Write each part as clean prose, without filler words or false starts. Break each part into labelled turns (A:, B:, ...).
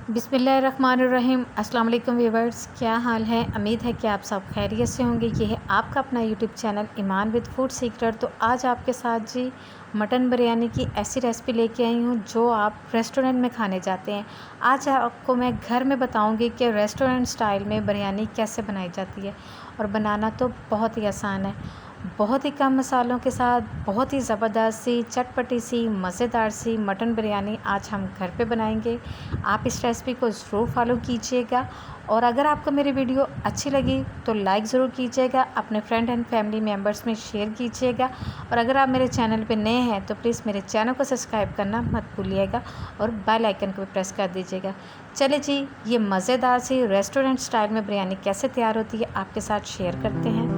A: बिस्मिल्लाहिर्रहमानिर्रहीम। अस्सलाम वालेकुम व्यूअर्स, क्या हाल है। उम्मीद है कि आप सब खैरियत से होंगे। ये है आपका अपना YouTube channel Iman with food secret. तो आज आपके साथ जी मटन बिरयानी की ऐसी रेसिपी लेके आई हूँ जो आप रेस्टोरेंट में खाने जाते हैं। आज आपको मैं घर में बताऊँगी कि रेस्टोरेंट स्टाइल में बिरयानी कैसे बनाई जाती है, और बनाना तो बहुत ही आसान है। बहुत ही कम मसालों के साथ बहुत ही ज़बरदस्त सी चटपटी सी मज़ेदार सी मटन बिरयानी आज हम घर पे बनाएंगे। आप इस रेसिपी को ज़रूर फॉलो कीजिएगा, और अगर आपको मेरी वीडियो अच्छी लगी तो लाइक ज़रूर कीजिएगा, अपने फ्रेंड एंड फैमिली मेम्बर्स में शेयर कीजिएगा। और अगर आप मेरे चैनल पे नए हैं तो प्लीज़ मेरे चैनल को सब्सक्राइब करना मत भूलिएगा, और बेल आइकन को भी प्रेस कर दीजिएगा। चलिए जी, ये मज़ेदार सी रेस्टोरेंट स्टाइल में बिरयानी कैसे तैयार होती है आपके साथ शेयर करते हैं।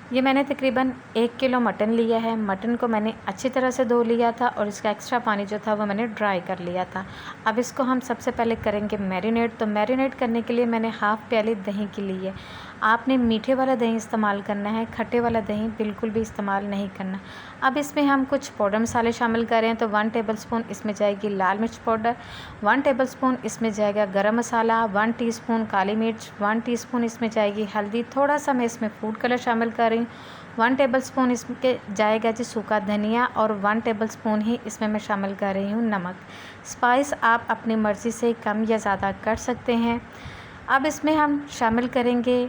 A: ये मैंने तकरीबन 1 किलो मटन लिया है। मटन को मैंने अच्छी तरह से धो लिया था, और इसका एक्स्ट्रा पानी जो था वो मैंने ड्राई कर लिया था। अब इसको हम सबसे पहले करेंगे मैरिनेट। तो मैरिनेट करने के लिए मैंने हाफ़ प्याली दही की ली है। आपने मीठे वाला दही इस्तेमाल करना है, खट्टे वाला दही बिल्कुल भी इस्तेमाल नहीं करना। अब इसमें हम कुछ पाउडर मसाले शामिल करें तो 1 टेबलस्पून इसमें जाएगी लाल मिर्च पाउडर, 1 टेबलस्पून इसमें जाएगा गरम मसाला, 1 टीस्पून काली मिर्च, 1 टीस्पून इसमें जाएगी हल्दी, थोड़ा सा मैं इसमें फूड कलर शामिल कर रही हूँ। 1 टेबलस्पून इसमें जाएगा जी सूखा धनिया, और 1 टेबलस्पून ही इसमें मैं शामिल कर रही हूँ नमक। स्पाइस आप अपनी मर्ज़ी से कम या ज़्यादा कर सकते हैं। अब इसमें हम शामिल करेंगे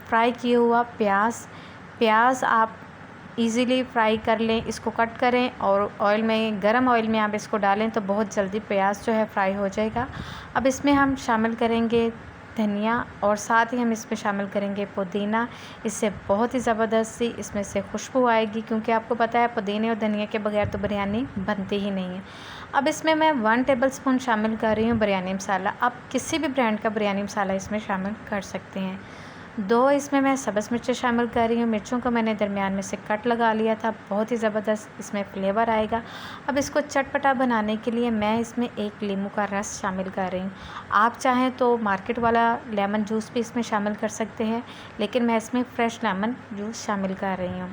A: फ्राई किया हुआ प्याज आप इजीली फ्राई कर लें, इसको कट करें और ऑयल में, गरम ऑयल में आप इसको डालें तो बहुत जल्दी प्याज जो है फ्राई हो जाएगा। अब इसमें हम शामिल करेंगे धनिया, और साथ ही हम इसमें शामिल करेंगे पुदीना। इससे बहुत ही ज़बरदस्त सी इसमें से खुशबू आएगी, क्योंकि आपको पता है पुदीने और धनिया के बगैर तो बिरयानी बनती ही नहीं है। अब इसमें मैं 1 टेबलस्पून शामिल कर रही हूँ बिरयानी मसाला। आप किसी भी ब्रांड का बिरयानी मसाला इसमें शामिल कर सकते हैं। 2 इसमें मैं सब्ज़ मिर्चें शामिल कर रही हूँ। मिर्चों को मैंने दरमियान में से कट लगा लिया था, बहुत ही ज़बरदस्त इसमें फ्लेवर आएगा। अब इसको चटपटा बनाने के लिए मैं इसमें 1 नींबू का रस शामिल कर रही हूँ। आप चाहें तो मार्केट वाला लेमन जूस भी इसमें शामिल कर सकते हैं, लेकिन मैं इसमें फ़्रेश लेमन जूस शामिल कर रही हूँ।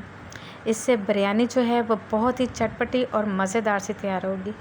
A: इससे बिरयानी जो है वो बहुत ही चटपटी और मज़ेदार सी तैयार होगी।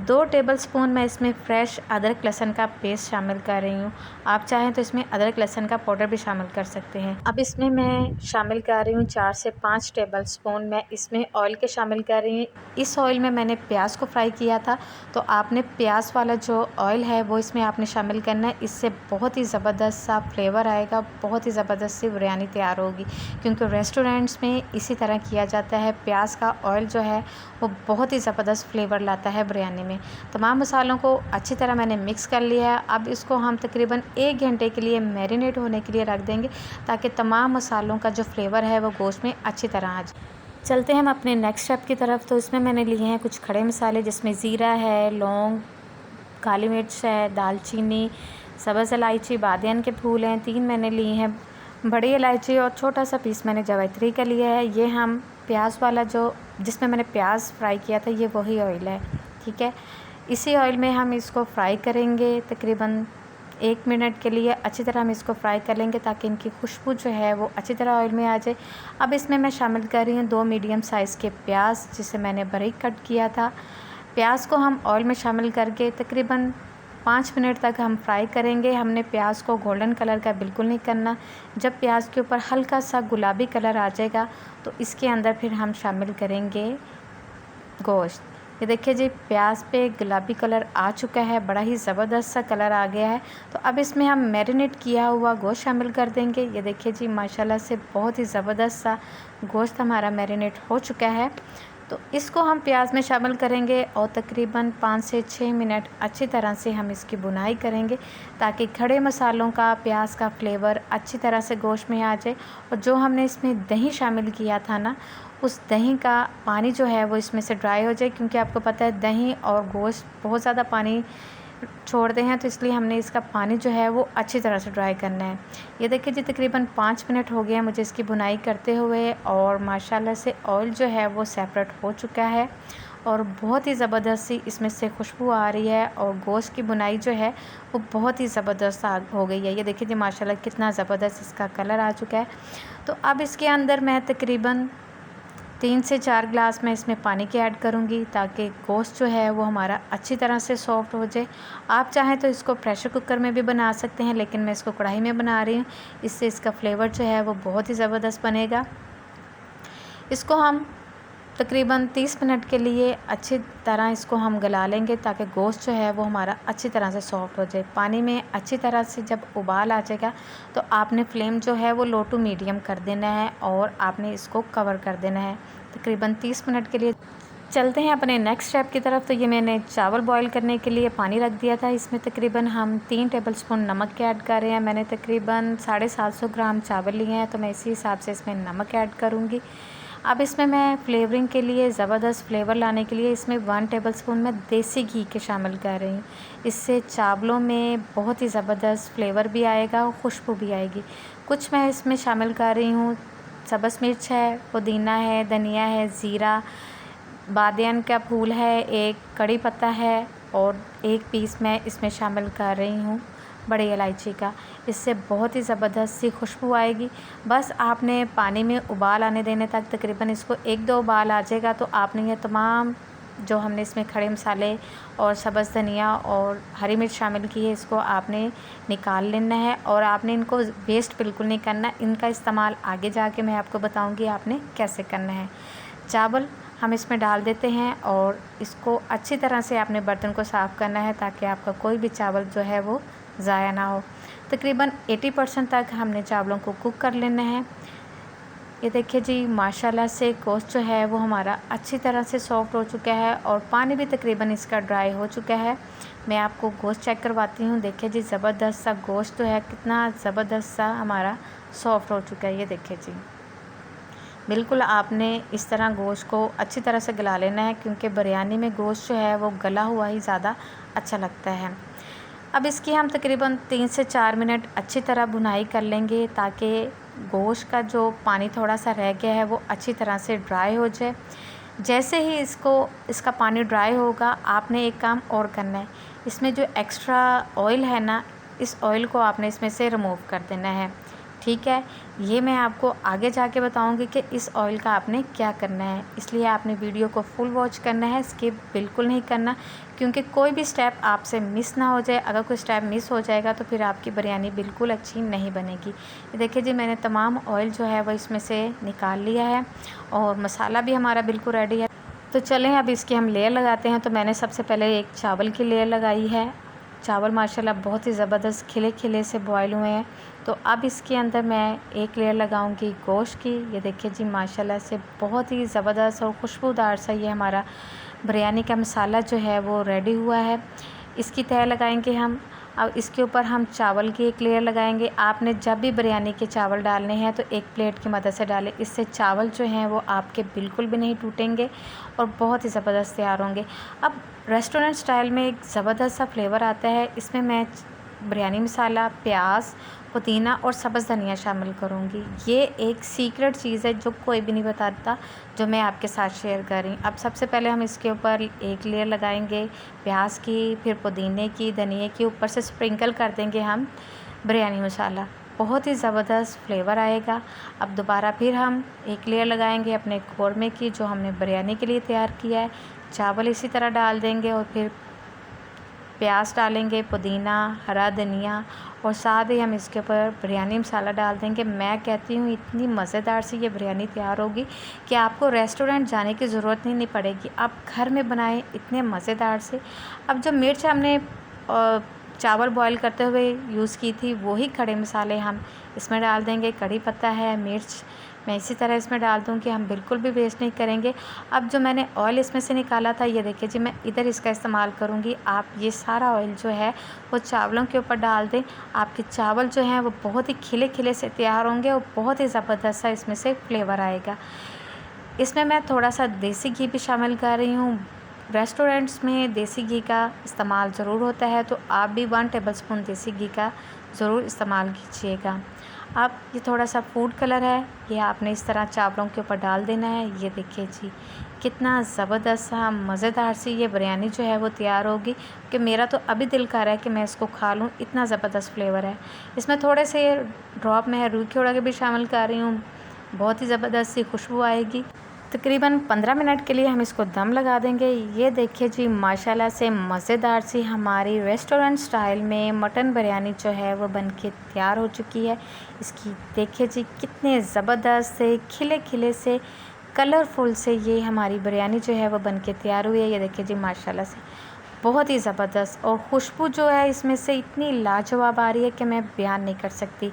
A: 2 टेबलस्पून मैं इसमें फ्रेश अदरक लहसुन का पेस्ट शामिल कर रही हूँ। आप चाहें तो इसमें अदरक लहसुन का पाउडर भी शामिल कर सकते हैं। अब इसमें मैं शामिल कर रही हूँ 4 से 5 टेबलस्पून मैं इसमें ऑयल के शामिल कर रही हूँ। इस ऑयल में मैंने प्याज को फ्राई किया था, तो आपने प्याज वाला जो ऑयल है वो इसमें आपने शामिल करना है। इससे बहुत ही ज़बरदस्त सा फ्लेवर आएगा, बहुत ही ज़बरदस्त सी बिरयानी तैयार होगी, क्योंकि रेस्टोरेंट्स में इसी तरह किया जाता है। प्याज का ऑयल जो है वो बहुत ही ज़बरदस्त फ्लेवर लाता है बिरयानी में। तमाम मसालों को अच्छी तरह मैंने मिक्स कर लिया है। अब इसको हम तकरीबन 1 घंटे के लिए मैरिनेट होने के लिए रख देंगे, ताकि तमाम मसालों का जो फ्लेवर है वो गोश्त में अच्छी तरह आ जाए। चलते हैं हम अपने नेक्स्ट स्टेप की तरफ। तो इसमें मैंने लिए हैं कुछ खड़े मसाले, जिसमें ज़ीरा है, लौंग, काली मिर्च है, दालचीनी, सब्ज़ इलायची, बादियान के फूल हैं, 3 मैंने लिए हैं बड़ी इलायची, और छोटा सा पीस मैंने जावित्री का लिया है। ये हम प्याज वाला जो जिसमें मैंने प्याज फ्राई किया था ये वही ऑयल है, ठीक है। इसी ऑयल में हम इसको फ्राई करेंगे तकरीबन 1 मिनट के लिए। अच्छी तरह हम इसको फ्राई कर लेंगे ताकि इनकी खुशबू जो है वो अच्छी तरह ऑयल में आ जाए। अब इसमें मैं शामिल कर रही हूँ 2 मीडियम साइज़ के प्याज, जिसे मैंने बारीक कट किया था। प्याज को हम ऑयल में शामिल करके तकरीबन 5 मिनट तक हम फ्राई करेंगे। हमने प्याज को गोल्डन कलर का बिल्कुल नहीं करना। जब प्याज के ऊपर हल्का सा गुलाबी कलर आ जाएगा तो इसके अंदर फिर हम शामिल करेंगे गोश्त। ये देखिए जी, प्याज पे गुलाबी कलर आ चुका है, बड़ा ही ज़बरदस्त सा कलर आ गया है। तो अब इसमें हम मैरिनेट किया हुआ गोश्त शामिल कर देंगे। ये देखिए जी, माशाल्लाह से बहुत ही ज़बरदस्त सा गोश्त हमारा मैरिनेट हो चुका है। तो इसको हम प्याज में शामिल करेंगे, और तकरीबन 5 से 6 मिनट अच्छी तरह से हम इसकी भुनाई करेंगे, ताकि खड़े मसालों का, प्याज का फ्लेवर अच्छी तरह से गोश्त में आ जाए। और जो हमने इसमें दही शामिल किया था ना, उस दही का पानी जो है वो इसमें से ड्राई हो जाए, क्योंकि आपको पता है दही और गोश्त बहुत ज़्यादा पानी छोड़ते हैं, तो इसलिए हमने इसका पानी जो है वो अच्छी तरह से ड्राई करना है। ये देखिए जी, तकरीबन 5 मिनट हो गए हैं मुझे इसकी भुनाई करते हुए, और माशाल्लाह से ऑयल जो है वो सेपरेट हो चुका है, और बहुत ही ज़बरदस्त सी इसमें से खुशबू आ रही है, और गोश्त की भुनाई जो है वो बहुत ही ज़बरदस्त हो गई है। ये देखिए जी, माशाल्लाह कितना ज़बरदस्त इसका कलर आ चुका है। तो अब इसके अंदर मैं तकरीबन 3 से 4 गिलास मैं इसमें पानी के ऐड करूँगी ताकि गोश्त जो है वो हमारा अच्छी तरह से सॉफ़्ट हो जाए। आप चाहें तो इसको प्रेशर कुकर में भी बना सकते हैं, लेकिन मैं इसको कढ़ाई में बना रही हूँ। इससे इसका फ्लेवर जो है वो बहुत ही ज़बरदस्त बनेगा। इसको हम तकरीबन 30 मिनट के लिए अच्छी तरह इसको हम गला लेंगे ताकि गोश्त जो है वो हमारा अच्छी तरह से सॉफ़्ट हो जाए। पानी में अच्छी तरह से जब उबाल आ जाएगा तो आपने फ्लेम जो है वो लो टू मीडियम कर देना है और आपने इसको कवर कर देना है तकरीबन 30 मिनट के लिए। चलते हैं अपने नेक्स्ट स्टेप की तरफ। तो ये मैंने चावल बॉईल करने के लिए पानी रख दिया था। इसमें तकरीबन हम 3 टेबलस्पून नमक के ऐड कर रहे हैं। मैंने तकरीबन 750 ग्राम चावल लिए हैं, तो मैं इसी हिसाब से इसमें नमक ऐड करूँगी। अब इसमें मैं फ्लेवरिंग के लिए ज़बरदस्त फ्लेवर लाने के लिए इसमें 1 टेबलस्पून मैं देसी घी के शामिल कर रही हूँ। इससे चावलों में बहुत ही ज़बरदस्त फ्लेवर भी आएगा और खुशबू भी आएगी। कुछ मैं इसमें शामिल कर रही हूँ सब्ज़ मिर्च है, पुदीना है, धनिया है, ज़ीरा, बादियान का फूल है, एक कड़ी पत्ता है और 1 पीस मैं इसमें शामिल कर रही हूँ बड़ी इलायची का। इससे बहुत ही ज़बरदस्त सी खुशबू आएगी। बस आपने पानी में उबाल आने देने तक, तकरीबन इसको 1-2 उबाल आ जाएगा तो आपने ये तमाम जो हमने इसमें खड़े मसाले और सब्ज़ धनिया और हरी मिर्च शामिल की है, इसको आपने निकाल लेना है और आपने इनको वेस्ट बिल्कुल नहीं करना। इनका इस्तेमाल आगे जाके मैं आपको बताऊँगी आपने कैसे करना है। चावल हम इसमें डाल देते हैं और इसको अच्छी तरह से आपने बर्तन को साफ़ करना है ताकि आपका कोई भी चावल जो है वो ज़ाया ना हो। तकरीबन 80% तक हमने चावलों को कुक कर लेना है। ये देखिए जी, माशाल्लाह से गोश्त जो है वो हमारा अच्छी तरह से सॉफ़्ट हो चुका है और पानी भी तकरीबन इसका ड्राई हो चुका है। मैं आपको गोश्त चेक करवाती हूँ। देखिए जी, ज़बरदस्त सा गोश्त जो है कितना ज़बरदस्त सा हमारा सॉफ़्ट हो चुका है। ये देखिए जी, बिल्कुल आपने इस तरह गोश्त को अच्छी तरह से गला लेना है क्योंकि बिरयानी में गोश्त जो है वो गला हुआ ही ज़्यादा अच्छा लगता है। अब इसकी हम तकरीबन 3 से 4 मिनट अच्छी तरह भुनाई कर लेंगे ताकि गोश्त का जो पानी थोड़ा सा रह गया है वो अच्छी तरह से ड्राई हो जाए। जैसे ही इसका पानी ड्राई होगा, आपने एक काम और करना है। इसमें जो एक्स्ट्रा ऑयल है ना, इस ऑयल को आपने इसमें से रिमूव कर देना है। ठीक है, ये मैं आपको आगे जाके बताऊंगी कि इस ऑयल का आपने क्या करना है, इसलिए आपने वीडियो को फुल वॉच करना है, स्किप बिल्कुल नहीं करना क्योंकि कोई भी स्टेप आपसे मिस ना हो जाए। अगर कोई स्टेप मिस हो जाएगा तो फिर आपकी बिरयानी बिल्कुल अच्छी नहीं बनेगी। ये देखिए जी, मैंने तमाम ऑयल जो है वो इसमें से निकाल लिया है और मसाला भी हमारा बिल्कुल रेडी है। तो चलें अब इसकी हम लेयर लगाते हैं। तो मैंने सबसे पहले एक चावल की लेयर लगाई है। चावल माशाल्लाह बहुत ही ज़बरदस्त खिले खिले से बॉयल हुए हैं। तो अब इसके अंदर मैं एक लेयर लगाऊंगी गोश्त की। ये देखिए जी, माशाल्लाह से बहुत ही ज़बरदस्त और खुशबूदार सा ये हमारा बिरयानी का मसाला जो है वो रेडी हुआ है। इसकी तह लगाएंगे हम। अब इसके ऊपर हम चावल की एक लेयर लगाएंगे। आपने जब भी बिरयानी के चावल डालने हैं तो एक प्लेट की मदद से डालें, इससे चावल जो हैं वो आपके बिल्कुल भी नहीं टूटेंगे और बहुत ही ज़बरदस्त तैयार होंगे। अब रेस्टोरेंट स्टाइल में एक ज़बरदस्त सा फ्लेवर आता है। इसमें मैं बिरयानी मसाला, प्याज, पुदीना और सब्ज़ धनिया शामिल करूँगी। ये एक सीक्रेट चीज़ है जो कोई भी नहीं बताता, जो मैं आपके साथ शेयर कर रही हूँ। अब सबसे पहले हम इसके ऊपर एक लेयर लगाएंगे प्याज की, फिर पुदीने की, धनिए की, ऊपर से स्प्रिंकल कर देंगे हम बिरयानी मसाला। बहुत ही ज़बरदस्त फ्लेवर आएगा। अब दोबारा फिर हम एक लेयर लगाएंगे अपने कौरमे की जो हमने बिरयानी के लिए तैयार किया है। चावल इसी तरह डाल देंगे और फिर प्याज डालेंगे, पुदीना, हरा धनिया और साथ ही हम इसके ऊपर बिरयानी मसाला डाल देंगे। मैं कहती हूँ इतनी मज़ेदार सी ये बिरयानी तैयार होगी कि आपको रेस्टोरेंट जाने की ज़रूरत नहीं पड़ेगी। आप घर में बनाएं इतने मज़ेदार से। अब जो मिर्च हमने चावल बॉईल करते हुए यूज़ की थी, वही खड़े मसाले हम इसमें डाल देंगे। कड़ी पत्ता है, मिर्च मैं इसी तरह इसमें डाल दूँगी, हम बिल्कुल भी वेस्ट नहीं करेंगे। अब जो मैंने ऑयल इसमें से निकाला था, ये देखिए जी, मैं इधर इसका इस्तेमाल करूँगी। आप ये सारा ऑयल जो है वो चावलों के ऊपर डाल दें। आपके चावल जो हैं वो बहुत ही खिले खिले से तैयार होंगे और बहुत ही ज़बरदस्त सा इसमें से फ्लेवर आएगा। इसमें मैं थोड़ा सा देसी घी भी शामिल कर रही हूँ। रेस्टोरेंट्स में देसी घी का इस्तेमाल ज़रूर होता है, तो आप भी 1 टेबलस्पून देसी घी का ज़रूर इस्तेमाल कीजिएगा। अब ये थोड़ा सा फूड कलर है, ये आपने इस तरह चावलों के ऊपर डाल देना है। ये देखिए जी, कितना ज़बरदस्त सा मज़ेदार सी ये बिरयानी जो है वो तैयार होगी कि मेरा तो अभी दिल कर रहा है कि मैं इसको खा लूँ, इतना ज़बरदस्त फ्लेवर है। इसमें थोड़े से ड्रॉप मैं रूई के भी शामिल कर रही हूँ, बहुत ही ज़बरदस्त सी खुशबू आएगी। तकरीबन 15 मिनट के लिए हम इसको दम लगा देंगे। ये देखिए जी, माशाल्लाह से मज़ेदार सी हमारी रेस्टोरेंट स्टाइल में मटन बिरयानी जो है वो बन के तैयार हो चुकी है। इसकी देखिए जी कितने ज़बरदस्त से खिले खिले से कलरफुल से ये हमारी बिरयानी जो है वो बन के तैयार हुई है। ये देखिए जी माशाल्लाह से बहुत ही ज़बरदस्त, और खुशबू जो है इसमें से इतनी लाजवाब आ रही है कि मैं बयान नहीं कर सकती।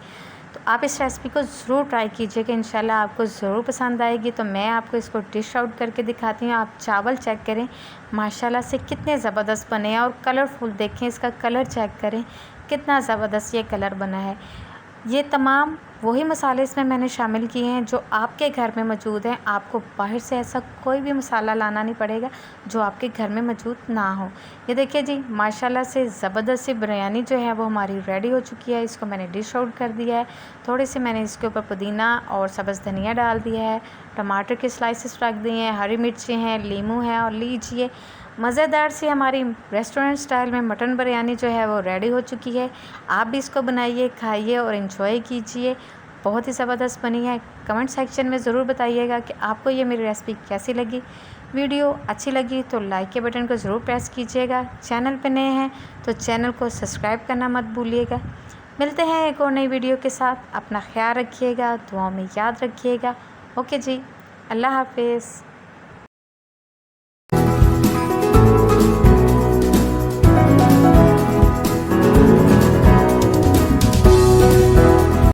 A: तो आप इस रेसिपी को ज़रूर ट्राई कीजिएगा, इंशाल्लाह आपको ज़रूर पसंद आएगी। तो मैं आपको इसको डिश आउट करके दिखाती हूँ। आप चावल चेक करें माशाल्लाह से कितने ज़बरदस्त बने हैं, और कलरफुल देखें, इसका कलर चेक करें कितना ज़बरदस्त ये कलर बना है। ये तमाम वही मसाले इसमें मैंने शामिल किए हैं जो आपके घर में मौजूद हैं। आपको बाहर से ऐसा कोई भी मसाला लाना नहीं पड़ेगा जो आपके घर में मौजूद ना हो। ये देखिए जी माशाल्लाह से ज़बरदस्त सी बिरयानी जो है वो हमारी रेडी हो चुकी है। इसको मैंने डिश आउट कर दिया है। थोड़ी सी मैंने इसके ऊपर पुदीना और सब्ज़ धनिया डाल दिया है, टमाटर के स्लाइसेस रख दिए हैं, हरी मिर्ची हैं, लीमू है, और लीजिए मज़ेदार सी हमारी रेस्टोरेंट स्टाइल में मटन बिरयानी जो है वो रेडी हो चुकी है। आप भी इसको बनाइए, खाइए और इन्जॉय कीजिए। बहुत ही ज़बरदस्त बनी है। कमेंट सेक्शन में ज़रूर बताइएगा कि आपको ये मेरी रेसिपी कैसी लगी। वीडियो अच्छी लगी तो लाइक के बटन को ज़रूर प्रेस कीजिएगा। चैनल पे नए हैं तो चैनल को सब्सक्राइब करना मत भूलिएगा। मिलते हैं एक और नई वीडियो के साथ। अपना ख्याल रखिएगा, दुआओं में याद रखिएगा। ओके जी, अल्लाह हाफिज़।